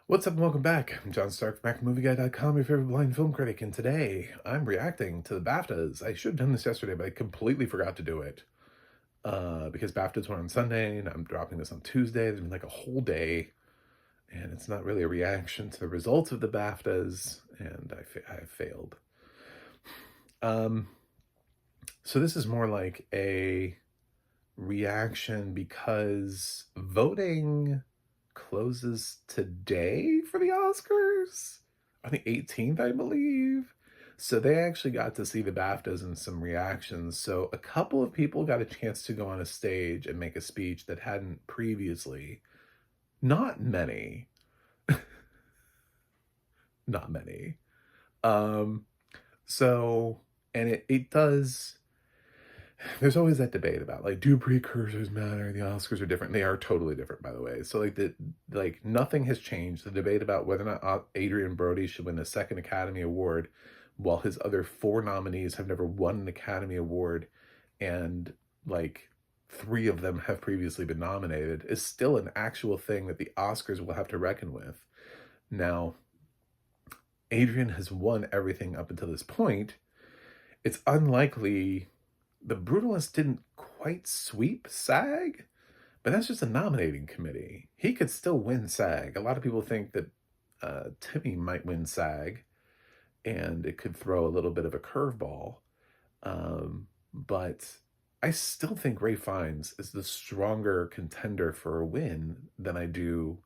What's up and welcome back. I'm John Stark from MacMovieGuy.com, your favorite blind film critic, and today I'm reacting to the BAFTAs. I should have done this yesterday, but I completely forgot to do it because BAFTAs were on Sunday, and I'm dropping this on Tuesday. There's been like a whole day, and it's not really a reaction to the results of the BAFTAs, and I failed. Um, so this is more like a reaction because voting closes today for the Oscars on the 18th, I believe. So they actually got to see the BAFTAs and some reactions. So a couple of people got a chance to go on a stage and make a speech that hadn't previously. Not many. Not many. Um, so, and it does. There's always that debate about like, do precursors matter? The Oscars are different. They are totally different, by the way. So like nothing has changed. The debate about whether or not Adrian Brody should win the second Academy Award, while his other four nominees have never won an Academy Award, and like three of them have previously been nominated, is still an actual thing that the Oscars will have to reckon with. Now, Adrian has won everything up until this point. It's unlikely the Brutalist didn't quite sweep SAG, but that's just a nominating committee. He could still win SAG. A lot of people think that Timmy might win SAG, and it could throw a little bit of a curveball. But I still think Ray Fiennes is the stronger contender for a win than I do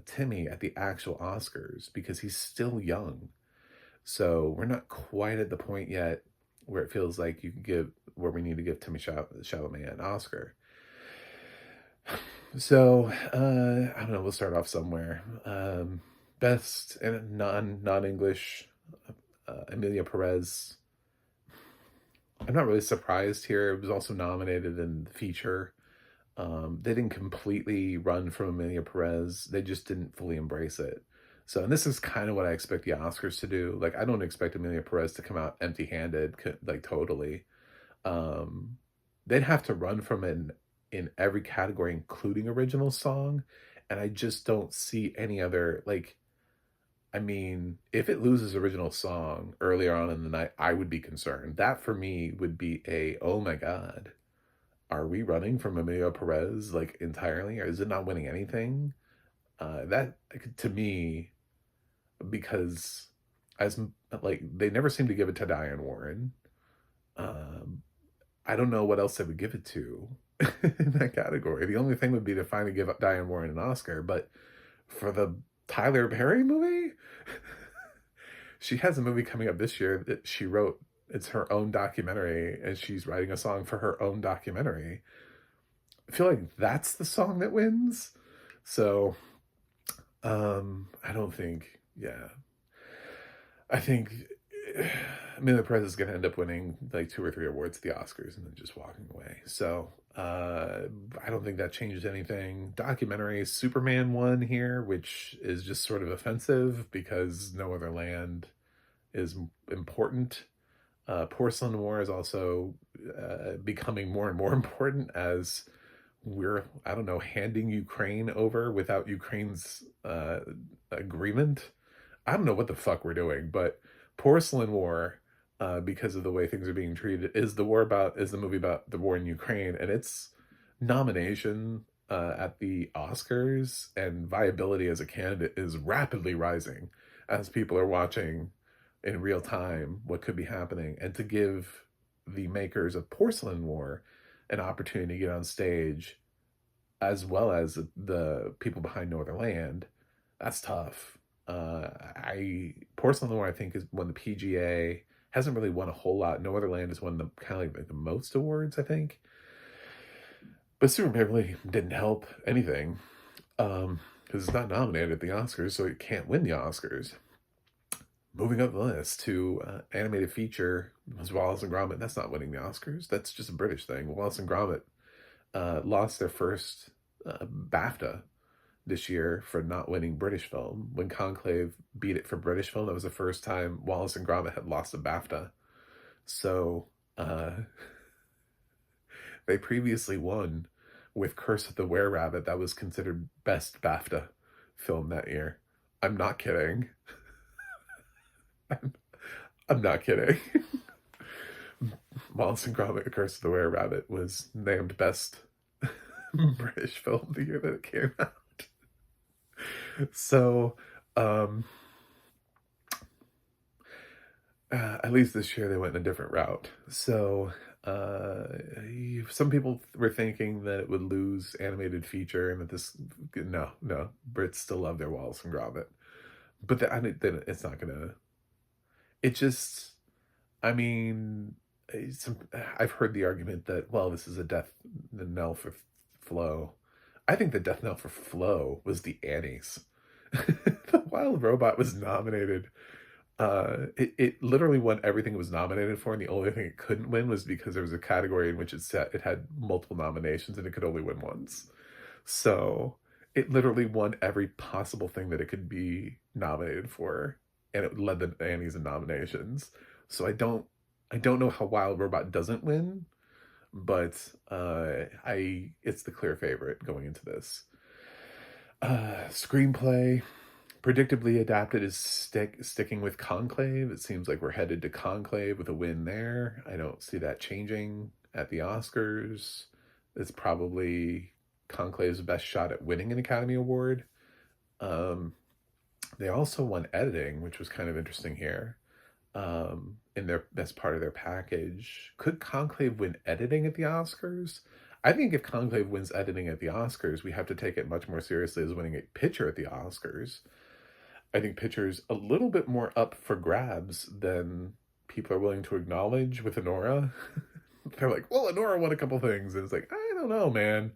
Timmy at the actual Oscars because he's still young. So we're not quite at the point yet where it feels like where we need to give Timmy Chalamet an Oscar. So, I don't know, we'll start off somewhere. Best and non-English, Emilia Perez. I'm not really surprised here. It was also nominated in the feature. They didn't completely run from Emilia Perez. They just didn't fully embrace it. So, and this is kind of what I expect the Oscars to do. Like, I don't expect Emilia Perez to come out empty-handed, like totally. They'd have to run from it in every category, including original song. And I just don't see any other, like, I mean, if it loses original song earlier on in the night, I would be concerned. That for me would be oh my God, are we running from Emilia Perez like entirely? Or is it not winning anything? That to me, because as like they never seem to give it to Diane Warren. Um, I don't know what else they would give it to in that category. The only thing would be to finally give Diane Warren an Oscar, but for the Tyler Perry movie, she has a movie coming up this year that she wrote. It's her own documentary, and she's writing a song for her own documentary. I feel like that's the song that wins. So, I don't think, yeah. I think Amelia Perez is going to end up winning like 2 or 3 awards at the Oscars and then just walking away. So I don't think that changes anything. Documentary Superman won here, which is just sort of offensive because No Other Land is important. Porcelain War is also becoming more and more important as we're, I don't know, handing Ukraine over without Ukraine's agreement. I don't know what the fuck we're doing, but Porcelain War, because of the way things are being treated, is the movie about the war in Ukraine, and its nomination at the Oscars and viability as a candidate is rapidly rising as people are watching in real time what could be happening, and to give the makers of Porcelain War an opportunity to get on stage as well as the people behind Northern Land, that's tough. I Porcelain War, I think, is won the PGA. Hasn't really won a whole lot. No Other Land has won the kind of like the most awards, I think. But Superman really didn't help anything because it's not nominated at the Oscars, so it can't win the Oscars. Moving up the list to animated feature was Wallace and Gromit. That's not winning the Oscars. That's just a British thing. Wallace and Gromit lost their first BAFTA this year for not winning British film. When Conclave beat it for British film, that was the first time Wallace and Gromit had lost a BAFTA. So they previously won with Curse of the Were-Rabbit. That was considered best BAFTA film that year. I'm not kidding. I'm not kidding. Wallace and Gromit: The Curse of the Were Rabbit was named best British film the year that it came out. So, um, at least this year they went in a different route. So, uh, some people were thinking that it would lose animated feature and that this, no, Brits still love their Wallace and Gromit. But then it's not gonna, it just, I mean, some, I've heard the argument that, well, this is a death knell for Flo. I think the death knell for Flo was the Annies. The Wild Robot was nominated. It literally won everything it was nominated for, and the only thing it couldn't win was because there was a category in which it had multiple nominations and it could only win once. So it literally won every possible thing that it could be nominated for, and it led the Annies in nominations. So I don't know how Wild Robot doesn't win, but it's the clear favorite going into this. Screenplay, predictably adapted, is sticking with Conclave. It seems like we're headed to Conclave with a win there. I don't see that changing at the Oscars. It's probably Conclave's best shot at winning an Academy Award. They also won editing, which was kind of interesting here. In their best part of their package. Could Conclave win editing at the Oscars? I think if Conclave wins editing at the Oscars, we have to take it much more seriously as winning a picture at the Oscars. I think picture's a little bit more up for grabs than people are willing to acknowledge with Anora. They're like, well, Anora won a couple things. And it's like, I don't know, man.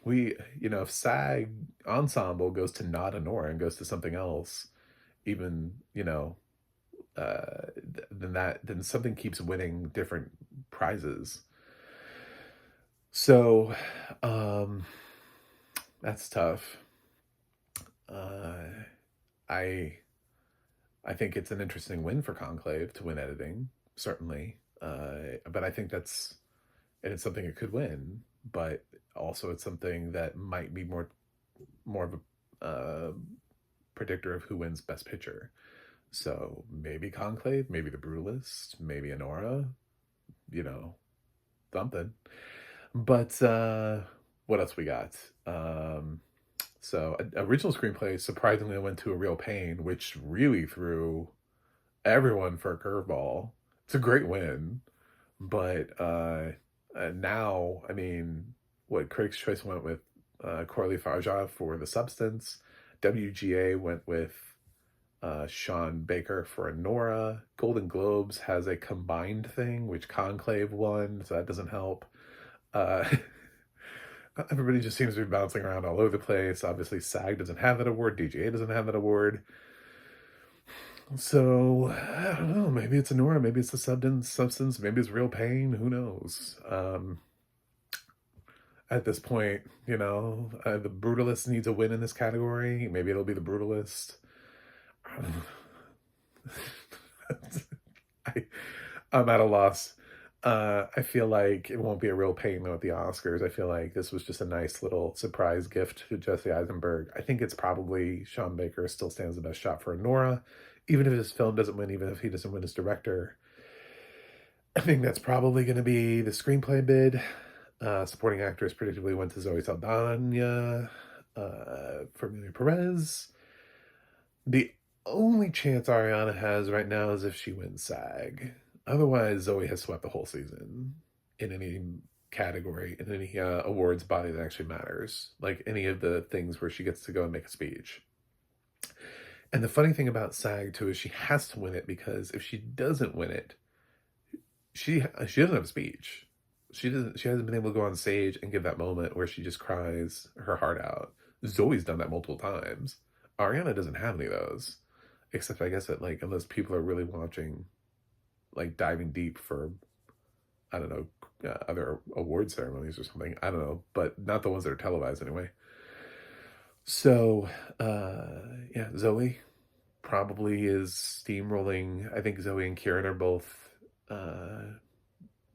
If SAG Ensemble goes to not Anora and goes to something else, even, then something keeps winning different prizes. So, that's tough. I think it's an interesting win for Conclave to win editing, certainly. But I think it's something it could win, but also it's something that might be more of a predictor of who wins Best Picture. So maybe Conclave, maybe The Brutalist, maybe Anora, something. But what else we got? So original screenplay surprisingly went to A Real Pain, which really threw everyone for a curveball. It's a great win, but now, I mean, what Critics' Choice went with Corley Farja for The Substance. WGA went with Sean Baker for Anora. Golden Globes has a combined thing, which Conclave won, so that doesn't help. Everybody just seems to be bouncing around all over the place. Obviously, SAG doesn't have that award. DGA doesn't have that award. So, I don't know. Maybe it's Anora. Maybe it's The Substance. Maybe it's Real Pain. Who knows? At this point, the Brutalist needs a win in this category. Maybe it'll be The Brutalist. I'm at a loss. I feel like it won't be A Real Pain, though, at the Oscars. I feel like this was just a nice little surprise gift to Jesse Eisenberg. I think it's probably Sean Baker still stands the best shot for Anora, even if his film doesn't win, even if he doesn't win as director. I think that's probably going to be the screenplay bid. Supporting actress predictably went to Zoe Saldana for Amelia Perez. The only chance Ariana has right now is if she wins SAG. Otherwise, Zoe has swept the whole season in any category, in any awards body that actually matters. Like any of the things where she gets to go and make a speech. And the funny thing about SAG, too, is she has to win it, because if she doesn't win it, she doesn't have a speech. She hasn't been able to go on stage and give that moment where she just cries her heart out. Zoe's done that multiple times. Ariana doesn't have any of those. Except I guess that, like, unless people are really watching, like, diving deep for, I don't know, other award ceremonies or something. I don't know. But not the ones that are televised anyway. So, yeah, Zoe probably is steamrolling. I think Zoe and Kieran are both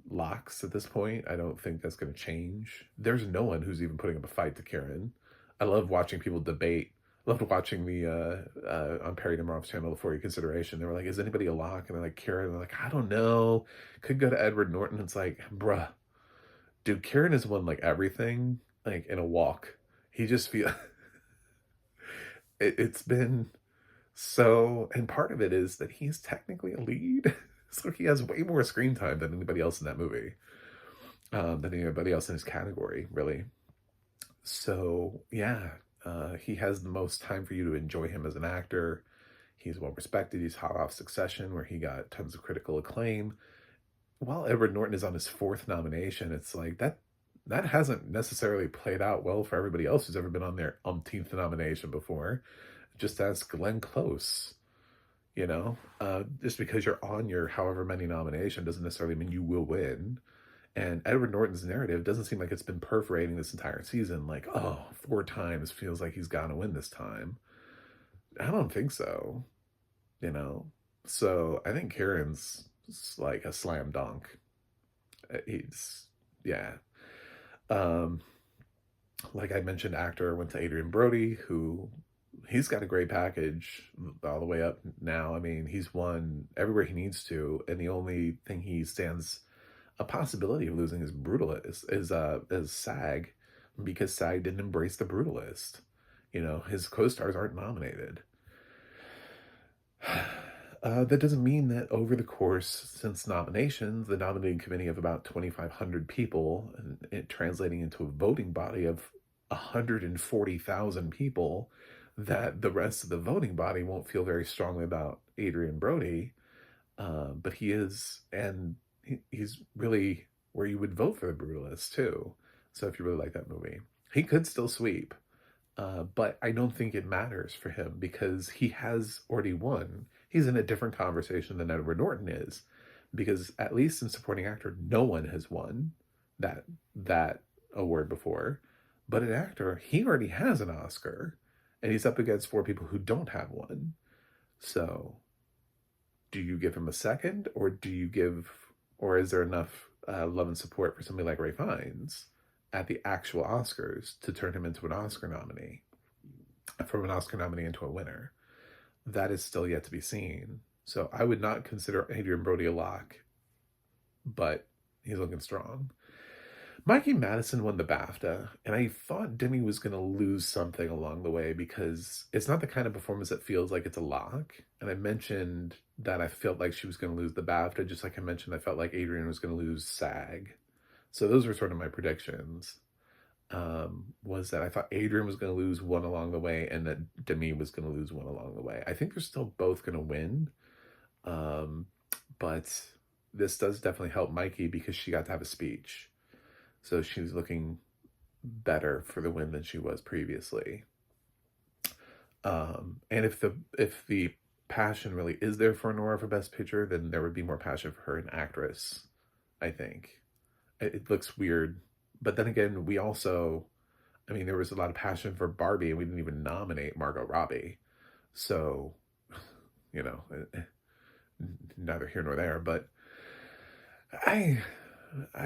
locks at this point. I don't think that's going to change. There's no one who's even putting up a fight to Kieran. I love watching people debate. I loved watching the on Perry Nemirov's channel For Your Consideration. They were like, "Is anybody a lock?" And they're like, "Kieran." And they're like, "I don't know. Could go to Edward Norton." It's like, bruh, dude, Kieran has won like everything, like in a walk. He just feel it's been so, and part of it is that he's technically a lead, so he has way more screen time than anybody else in that movie, than anybody else in his category, really. So yeah, he has the most time for you to enjoy him as an actor. He's well respected. He's hot off Succession, where he got tons of critical acclaim. While Edward Norton is on his fourth nomination, it's like that hasn't necessarily played out well for everybody else who's ever been on their umpteenth nomination before. Just ask Glenn Close. Just because you're on your however many nomination doesn't necessarily mean you will win. And Edward Norton's narrative doesn't seem like it's been perforating this entire season. Like, oh, 4 times feels like he's got to win this time. I don't think so, you know? So I think Kieran's like a slam dunk. He's, yeah. Um, like I mentioned, actor went to Adrian Brody, who he's got a great package all the way up now. I mean, he's won everywhere he needs to, and the only thing he stands a possibility of losing is Brutalist is SAG, because SAG didn't embrace the Brutalist. His co-stars aren't nominated. That doesn't mean that over the course since nominations, the nominating committee of about 2,500 people, and it translating into a voting body of 140,000 people, that the rest of the voting body won't feel very strongly about Adrian Brody. But he is, and he's really where you would vote for the Brutalist too. So if you really like that movie, he could still sweep. But I don't think it matters for him because he has already won. He's in a different conversation than Edward Norton is, because at least in supporting actor, no one has won that award before. But an actor, he already has an Oscar, and he's up against 4 people who don't have one. So, do you give him a second, or is there enough love and support for somebody like Ray Fiennes at the actual Oscars to turn him into an Oscar nominee, from an Oscar nominee into a winner? That is still yet to be seen. So I would not consider Adrian Brody a lock, but he's looking strong. Mikey Madison won the BAFTA, and I thought Demi was going to lose something along the way because it's not the kind of performance that feels like it's a lock. And I mentioned that I felt like she was going to lose the BAFTA, just like I mentioned I felt like Adrian was going to lose SAG. So those were sort of my predictions. Was that I thought Adrian was going to lose one along the way, and that Demi was going to lose one along the way. I think they're still both going to win. But this does definitely help Mikey because she got to have a speech. So she's looking better for the win than she was previously. And if the passion really is there for Nora for Best Picture, then there would be more passion for her, an actress, I think. It looks weird. But then again, there was a lot of passion for Barbie, and we didn't even nominate Margot Robbie. So, neither here nor there. But I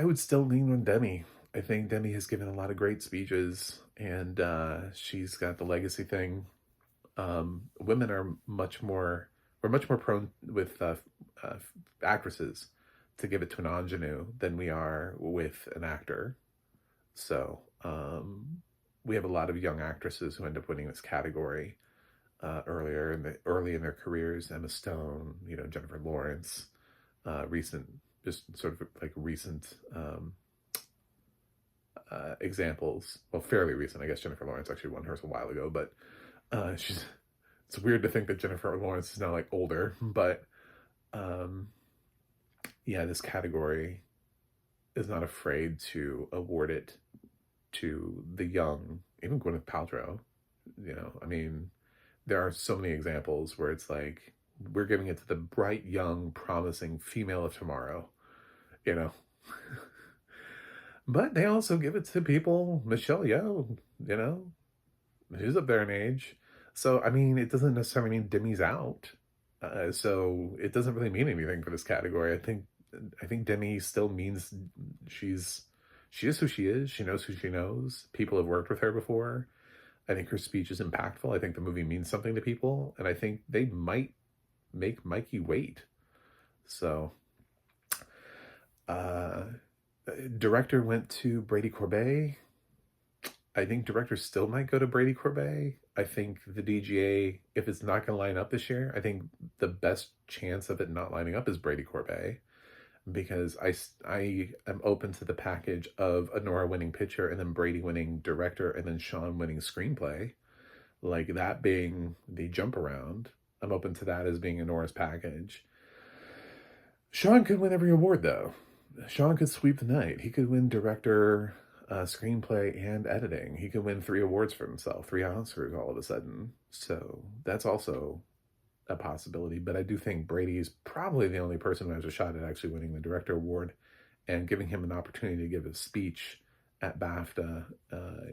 would still lean on Demi. I think Demi has given a lot of great speeches, and she's got the legacy thing. Women are much more prone with actresses to give it to an ingenue than we are with an actor. So we have a lot of young actresses who end up winning this category early in their careers. Emma Stone, Jennifer Lawrence, recent examples. Well, fairly recent. I guess Jennifer Lawrence actually won hers a while ago, but it's weird to think that Jennifer Lawrence is now like older, but yeah, this category is not afraid to award it to the young, even Gwyneth Paltrow. There are so many examples where it's like, we're giving it to the bright, young, promising female of tomorrow, But they also give it to people, Michelle Yeoh, who's up there in age. So, it doesn't necessarily mean Demi's out. So it doesn't really mean anything for this category. I think Demi still means she is who she is. She knows who she knows. People have worked with her before. I think her speech is impactful. I think the movie means something to people, and I think they might make Mikey wait. So, uh, director went to Brady Corbet. I think director still might go to Brady Corbet. I think the DGA, if it's not going to line up this year, I think the best chance of it not lining up is Brady Corbet, because I am open to the package of Honora winning picture and then Brady winning director and then Sean winning screenplay, like that being the jump around. I'm open to that as being Honora's package. Sean could win every award though. Sean could sweep the night. He could win director, screenplay, and editing. He could win 3 awards for himself, 3 Oscars all of a sudden. So that's also a possibility. But I do think Brady is probably the only person who has a shot at actually winning the director award and giving him an opportunity to give a speech at BAFTA.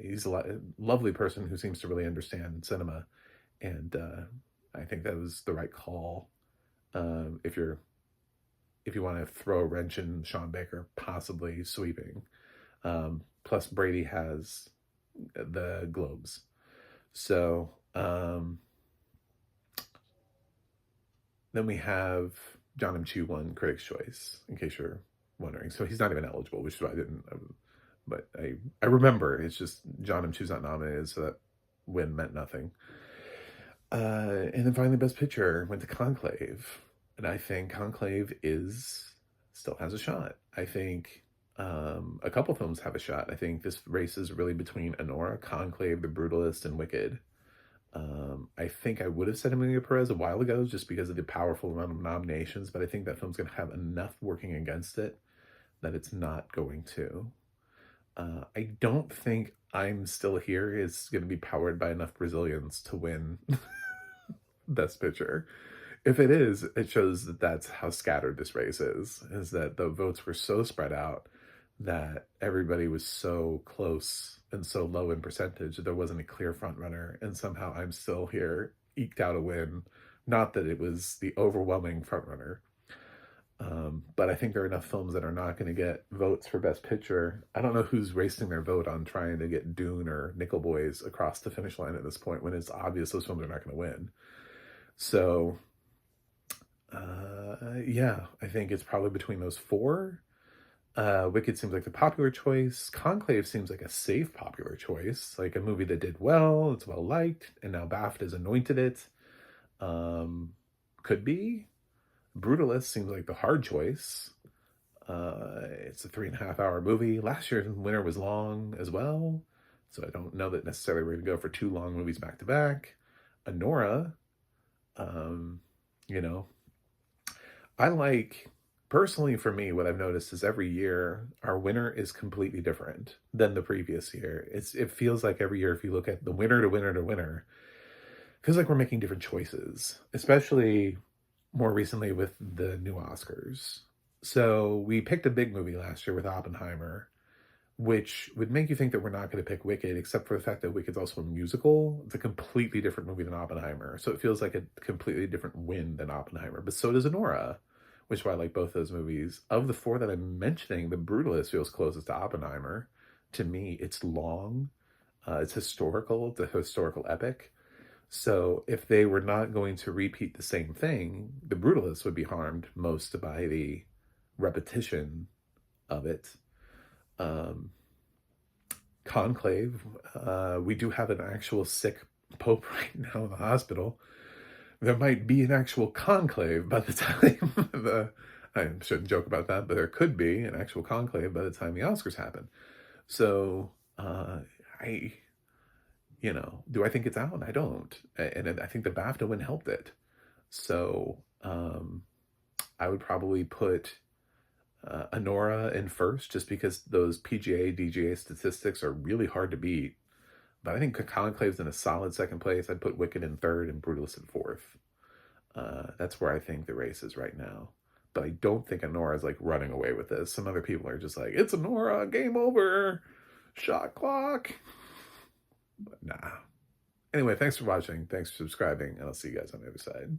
He's a lovely person who seems to really understand cinema. And I think that was the right call. If you want to throw a wrench in Sean Baker possibly sweeping. Plus Brady has the Globes. So then we have John M. Chu won Critics' Choice, in case you're wondering. So he's not even eligible, which is why I didn't. But I remember, it's just John M. Chu's not nominated, so that win meant nothing. And then finally, Best Picture went to Conclave. And I think Conclave still has a shot. I think a couple films have a shot. I think this race is really between Honora, Conclave, The Brutalist, and Wicked. I think I would have said Emilia Perez a while ago just because of the powerful amount of nominations, but I think that film's going to have enough working against it that it's not going to. I don't think I'm Still Here is going to be powered by enough Brazilians to win Best Picture. If it is, it shows that that's how scattered this race is that the votes were so spread out that everybody was so close and so low in percentage that there wasn't a clear front runner, and somehow I'm Still Here eked out a win. Not that it was the overwhelming front runner. But I think there are enough films that are not going to get votes for Best Picture. I don't know who's wasting their vote on trying to get Dune or Nickel Boys across the finish line at this point when it's obvious those films are not going to win. So, yeah, I think it's probably between those 4. Wicked seems like the popular choice. Conclave seems like a safe popular choice, like a movie that did well, it's well liked, and now BAFTA's anointed it. Could be. Brutalist seems like the hard choice. It's a 3.5-hour movie. Last year's winner was long as well, so I don't know that necessarily we're going to go for 2 long movies back to back. Honora, I like, personally for me, what I've noticed is every year our winner is completely different than the previous year. It feels like every year, if you look at the winner to winner to winner, it feels like we're making different choices, especially more recently with the new Oscars. So we picked a big movie last year with Oppenheimer, which would make you think that we're not going to pick Wicked, except for the fact that Wicked's also a musical. It's a completely different movie than Oppenheimer. So it feels like a completely different win than Oppenheimer. But so does Honora, which is why I like both those movies. Of the 4 that I'm mentioning, The Brutalist feels closest to Oppenheimer. To me, it's long. It's historical. It's a historical epic. So if they were not going to repeat the same thing, The Brutalist would be harmed most by the repetition of it. Conclave, we do have an actual sick pope right now in the hospital. There might be an actual conclave by the time I shouldn't joke about that, but there could be an actual conclave by the time the Oscars happen. So do I think it's out? I don't. And I think the BAFTA win helped it. So I would probably put Honora in first, just because those PGA, DGA statistics are really hard to beat. But I think Conclave's in a solid second place. I'd put Wicked in third and Brutalist in fourth. That's where I think the race is right now. But I don't think Honora's like running away with this. Some other people are just like, it's Honora, game over, shot clock. But nah. Anyway, thanks for watching. Thanks for subscribing, and I'll see you guys on the other side.